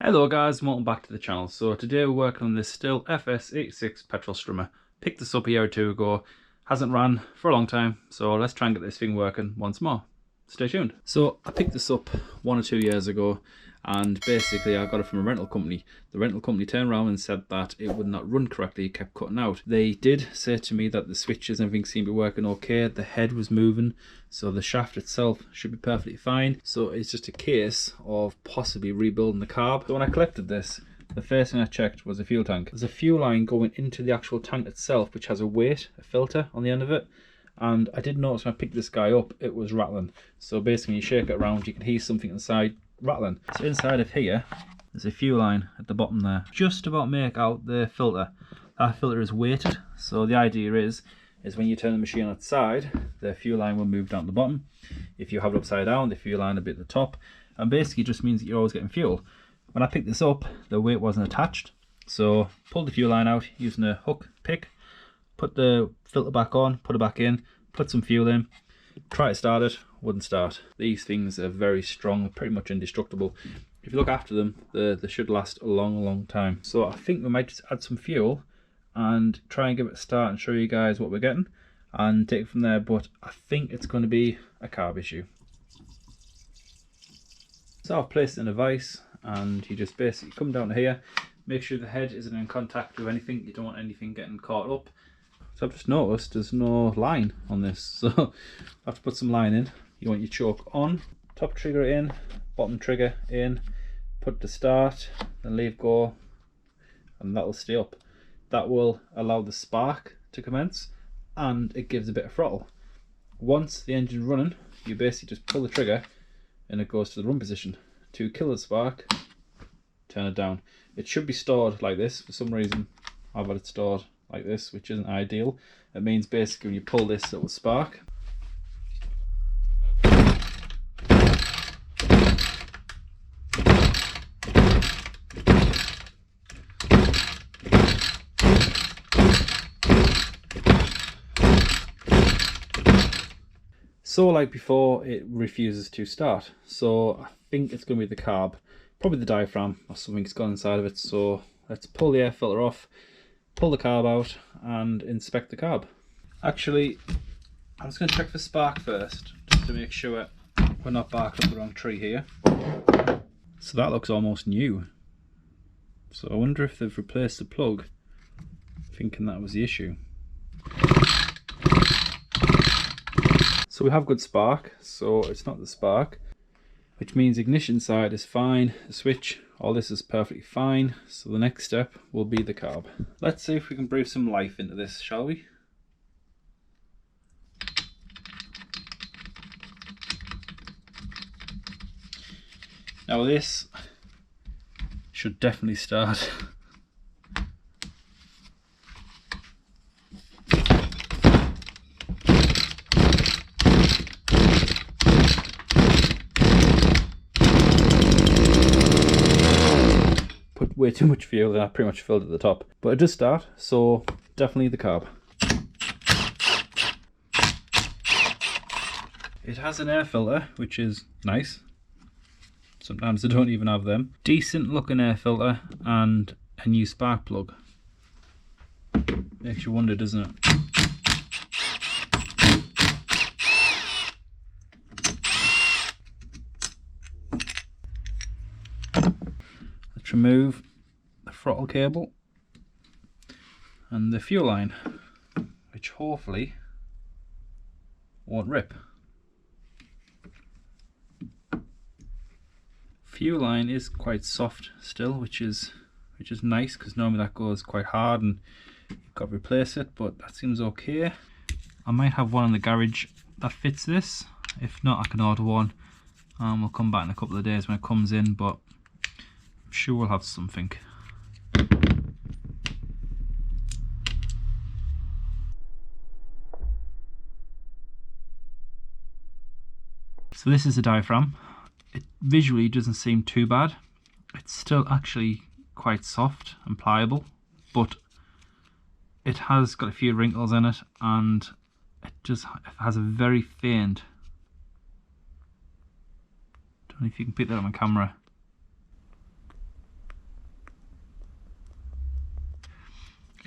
Hello guys, and welcome back to the channel. So today we're working on this Stihl FS86 Petrol Strimmer. Picked this up a year or two ago, hasn't ran for a long time, so let's try and get this thing working once more. Stay tuned. So I picked this up 1 or 2 years ago, and basically I got it from a rental company. The rental company turned around and said that it would not run correctly, it kept cutting out. They did say to me that the switches and everything seemed to be working okay, the head was moving, so the shaft itself should be perfectly fine. So it's just a case of possibly rebuilding the carb. So when I collected this, the first thing I checked was a fuel tank. There's a fuel line going into the actual tank itself, which has a weight, a filter on the end of it. And I did notice when I picked this guy up, it was rattling. So basically, when you shake it around, you can hear something inside rattling. So inside of here, there's a fuel line at the bottom there. Just about make out the filter. That filter is weighted. So the idea is when you turn the machine on its side, the fuel line will move down to the bottom. If you have it upside down, the fuel line will be at the top. And basically, it just means that you're always getting fuel. When I picked this up, the weight wasn't attached. So pulled the fuel line out using a hook pick. Put the filter back on, put it back in, put some fuel in, try to start it, wouldn't start. These things are very strong, pretty much indestructible. If you look after them, they should last a long time. So I think we might just add some fuel and try and give it a start and show you guys what we're getting and take it from there, but I think it's going to be a carb issue. So I've placed it in a vise and you just basically come down to here, make sure the head isn't in contact with anything, you don't want anything getting caught up. So I've just noticed there's no line on this, so I have to put some line in. You want your choke on, top trigger in, bottom trigger in, put to start, then leave go, and that will stay up. That will allow the spark to commence, and it gives a bit of throttle. Once the engine's running, you basically just pull the trigger, and it goes to the run position. To kill the spark, turn it down. It should be stored like this. For some reason, I've had it stored like this, which isn't ideal. It means basically when you pull this, it will spark. So like before, it refuses to start. So I think it's going to be the carb, probably the diaphragm or something's gone inside of it. So let's pull the air filter off, pull the carb out and inspect the carb. Actually, I'm just going to check for spark first, just to make sure we're not barking up the wrong tree here. So that looks almost new. So I wonder if they've replaced the plug, thinking that was the issue. So we have good spark, so it's not the spark, which means ignition side is fine, the switch, all this is perfectly fine. So the next step will be the carb. Let's see if we can breathe some life into this, shall we? Now this should definitely start. Way too much fuel, and I pretty much filled at the top, but it does start, so definitely the carb. It has an air filter, which is nice. Sometimes they don't even have them. Decent looking air filter and a new spark plug. Makes you wonder, doesn't it? Let's remove the throttle cable and the fuel line, which hopefully won't rip. Fuel line is quite soft still, which is nice, because normally that goes quite hard and you've got to replace it, but that seems okay. I might have one in the garage that fits this. If not, I can order one and we'll come back in a couple of days when it comes in, but I'm sure we'll have something. So this is the diaphragm. It visually doesn't seem too bad. It's still actually quite soft and pliable, but it has got a few wrinkles in it, and it has a very faint, don't know if you can pick that up on camera,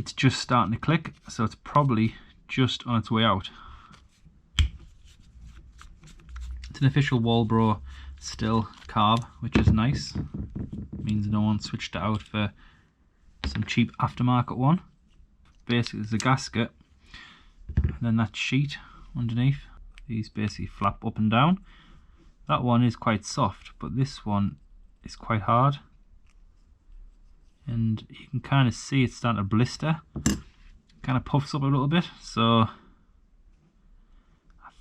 it's just starting to click, so it's probably just on its way out. It's an official Walbro Stihl Carb, which is nice. Means no one switched it out for some cheap aftermarket one. Basically there's a gasket and then that sheet underneath. These basically flap up and down. That one is quite soft, but this one is quite hard. And you can kind of see it's starting to blister. Kind of puffs up a little bit, so I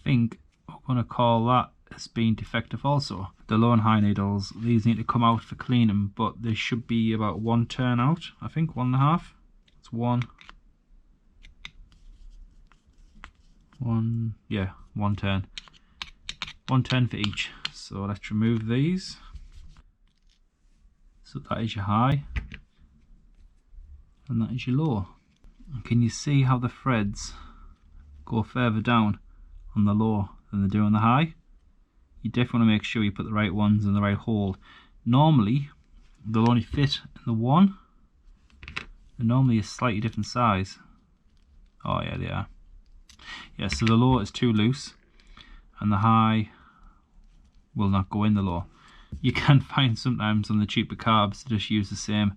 think we're going to call that as being defective also. The low and high needles, these need to come out for cleaning, but they should be about 1 turn out, I think, 1.5. It's 1, yeah, 1 turn. 1 turn for each. So let's remove these. So that is your high, and that is your low. And can you see how the threads go further down on the low than they do on the high? You definitely want to make sure you put the right ones in the right hole. Normally they'll only fit in the one. They're normally a slightly different size. Oh yeah, they are. Yeah, so the low is too loose and the high will not go in the low. You can find sometimes on the cheaper carbs to just use the same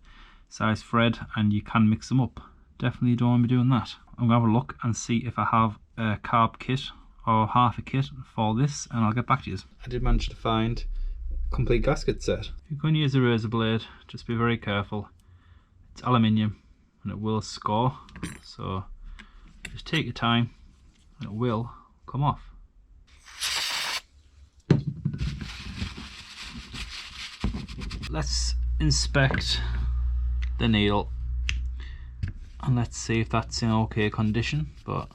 size thread and you can mix them up. Definitely don't want to be doing that. I'm going to have a look and see if I have a carb kit or half a kit for this, and I'll get back to you. I did manage to find a complete gasket set. If you're going to use a razor blade, just be very careful. It's aluminium and it will score, so just take your time and it will come off. Let's inspect the needle and let's see if that's in okay condition, but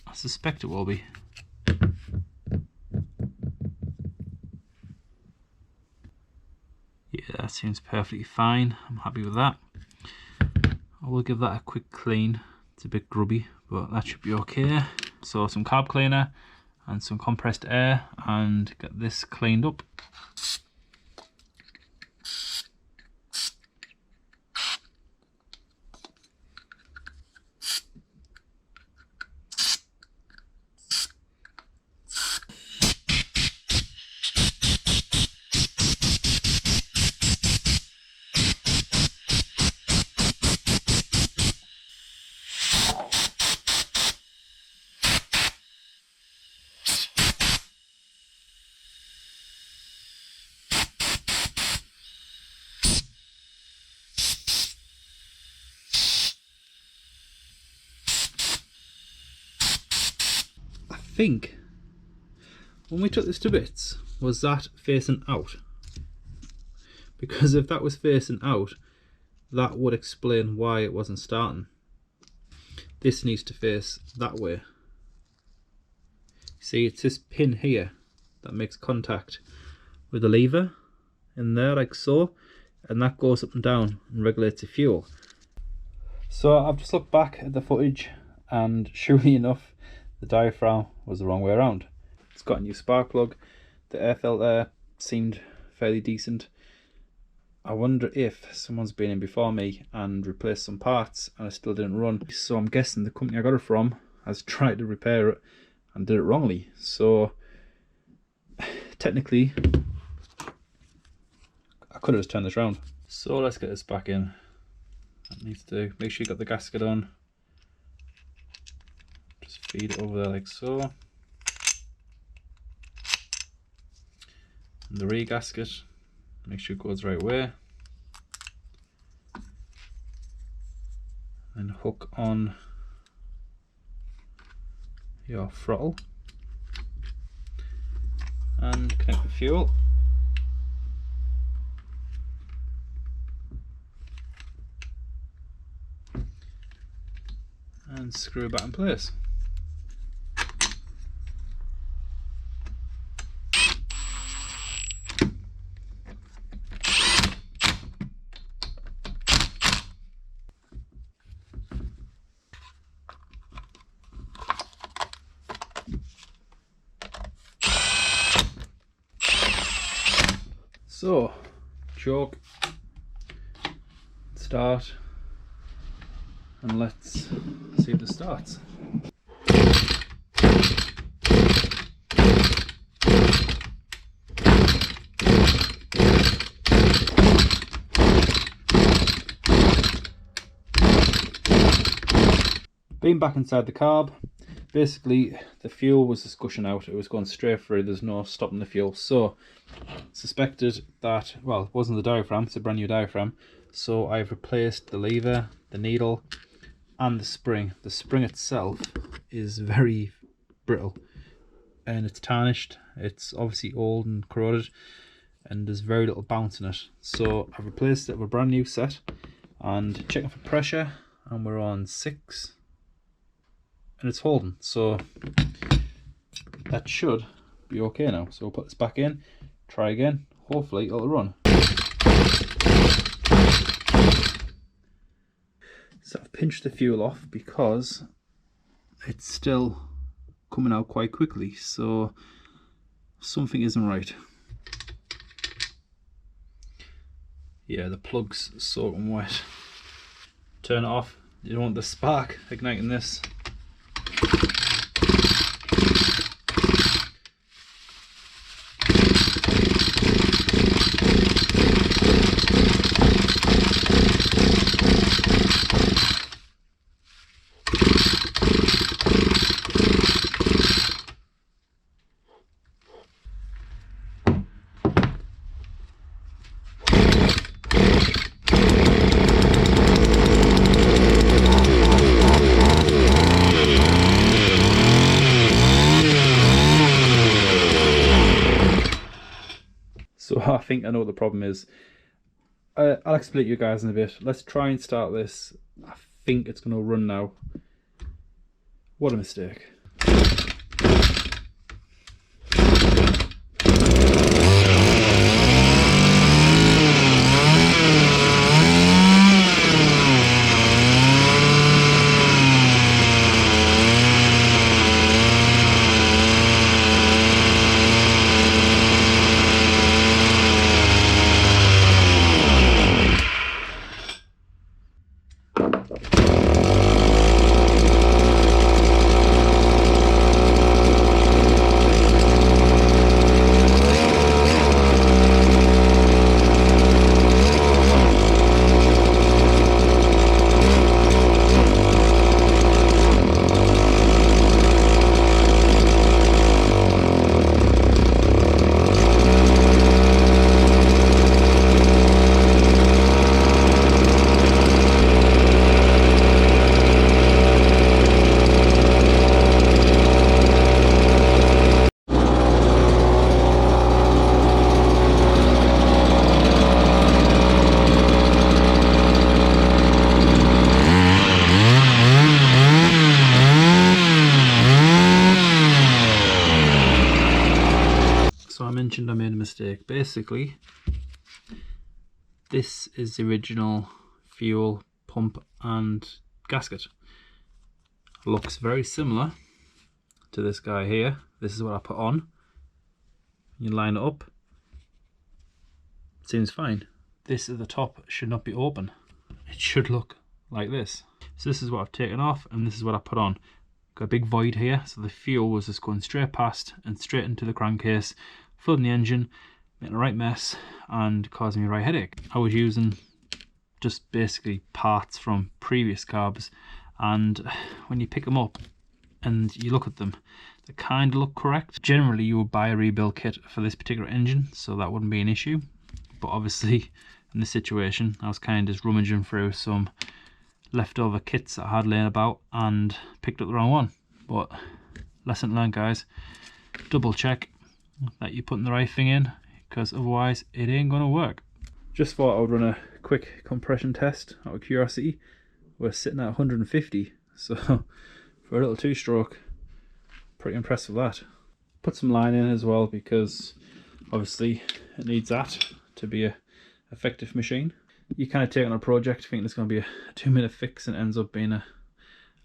I suspect it will be. Yeah, that seems perfectly fine. I'm happy with that. I will give that a quick clean. It's a bit grubby, but that should be okay. So some carb cleaner and some compressed air and get this cleaned up. I think when we took this to bits, was that facing out? Because if that was facing out, that would explain why it wasn't starting. This needs to face that way. See, it's this pin here that makes contact with the lever in there, like so, and that goes up and down and regulates the fuel. So I've just looked back at the footage and surely enough the diaphragm was the wrong way around. It's got a new spark plug, the air filter seemed fairly decent. I wonder if someone's been in before me and replaced some parts and it still didn't run. So I'm guessing the company I got it from has tried to repair it and did it wrongly. So technically I could have just turned this around. So let's get this back in. That needs to make sure you got the gasket on. Just feed it over there like so. And the rear gasket, make sure it goes the right way. And hook on your throttle and connect the fuel. And screw it back in place. So, choke, start, and let's see if this starts. Being back inside the carb, basically the fuel was just gushing out. It was going straight through, there's no stopping the fuel. So suspected that, well, it wasn't the diaphragm, it's a brand new diaphragm. So I've replaced the lever, the needle and the spring. The spring itself is very brittle and it's tarnished. It's obviously old and corroded and there's very little bounce in it. So I've replaced it with a brand new set and checking for pressure, and we're on 6. And it's holding, so that should be okay now. So we'll put this back in, try again, hopefully it'll run. So I've pinched the fuel off because it's still coming out quite quickly, so something isn't right. Yeah, the plug's soaking wet. Turn it off. You don't want the spark igniting this. So I think I know what the problem is. I'll explain to you guys in a bit. Let's try and start this. I think it's going to run now. What a mistake. I made a mistake. Basically, this is the original fuel pump and gasket. Looks very similar to this guy here. This is what I put on. You line it up. Seems fine. This at the top should not be open. It should look like this. So this is what I've taken off and this is what I put on. Got a big void here, so the fuel was just going straight past and straight into the crankcase, flooding the engine, making a right mess and causing me a right headache. I was using just basically parts from previous carbs, and when you pick them up and you look at them, they kind of look correct. Generally you would buy a rebuild kit for this particular engine, so that wouldn't be an issue. But obviously in this situation I was kind of just rummaging through some leftover kits that I had laying about and picked up the wrong one. But lesson learned, guys, double check that you're putting the right thing in, because otherwise it ain't gonna work. Just thought I would run a quick compression test out of curiosity. We're sitting at 150, so for a little 2-stroke, pretty impressed with that. Put some line in as well because obviously it needs that to be a effective machine. You kind of take on a project thinking it's going to be a 2-minute fix and it ends up being a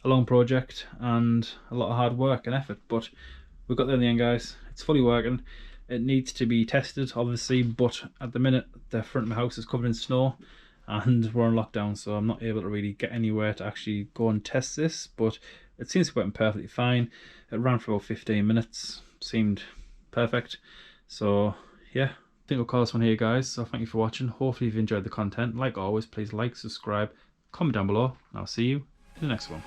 long project and a lot of hard work and effort, but we got there in the end, guys. It's fully working. It needs to be tested obviously, but at the minute the front of my house is covered in snow and we're on lockdown, so I'm not able to really get anywhere to actually go and test this, but it seems to be working perfectly fine. It ran for about 15 minutes, seemed perfect. So yeah, I think we'll call this one here, guys. So thank you for watching. Hopefully you've enjoyed the content. Like always, please like, subscribe, comment down below, and I'll see you in the next one.